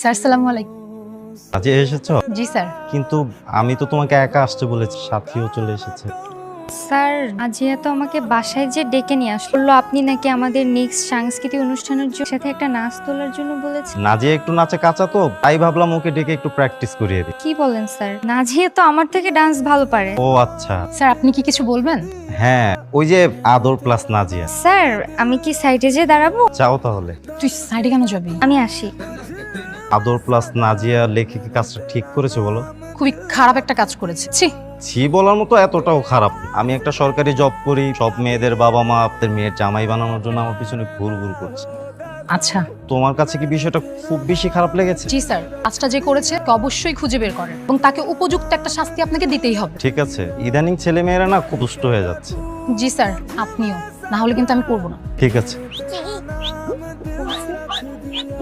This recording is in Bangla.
স্যার আসসালামু আলাইকুম। আজকে এসেছো? জি স্যার। কিন্তু আমি তো তোমাকে একা আসতে বলেছি, সাথীও চলে এসেছে। স্যার আজিয়া তো আমাকে বাসায় যে ডেকে নিয়ে আসলো, বললো আপনি নাকি আমাদের নেক্সট সাংস্কৃতিক অনুষ্ঠানের সাথে একটা নাচ তোলার জন্য বলেছেন। নাজিয়া একটু নাচে কাঁচা তো, তাই ভাবলাম ওকে ডেকে একটু প্র্যাকটিস করিয়ে দিই। কি বলেন স্যার? নাজিয়া তো আমার থেকে ডান্স ভালো পারে। ও আচ্ছা, স্যার আপনি কি কিছু বলবেন? হ্যাঁ ওই যে আদর প্লাস নাজিয়া। স্যার আমি কি সাইডে যে দাঁড়াবো? চাও তাহলে? তুই সাইডে কেন যাবি? আমি আসি। আদর প্লাস নাজিয়া লেখে কি কাজটা ঠিক করেছে বলো? খুবই খারাপ একটা কাজ করেছে। ছি। ছি বলার মতো এতটাও খারাপ না। আমি একটা সরকারি জব করি, সব মেয়েদের বাবা মা আপনাদের মেয়ের জামাই বানানোর জন্য আমার পিছনে ঘুর ঘুর করছে। আচ্ছা। তোমার কাছে কি বিষয়টা খুব বেশি খারাপ লেগেছে? জি স্যার, কাজটা যে করেছে তাকে অবশ্যই খুঁজে বের করেন এবং তাকে উপযুক্ত একটা শাস্তি আপনাকে দিতেই হবে। ঠিক আছে, ইদানিং ছেলে মেয়েরা না খুব দুষ্ট হয়ে যাচ্ছে। জি স্যার, আপনিও, না হলে কিন্তু আমি করবো না। ঠিক আছে।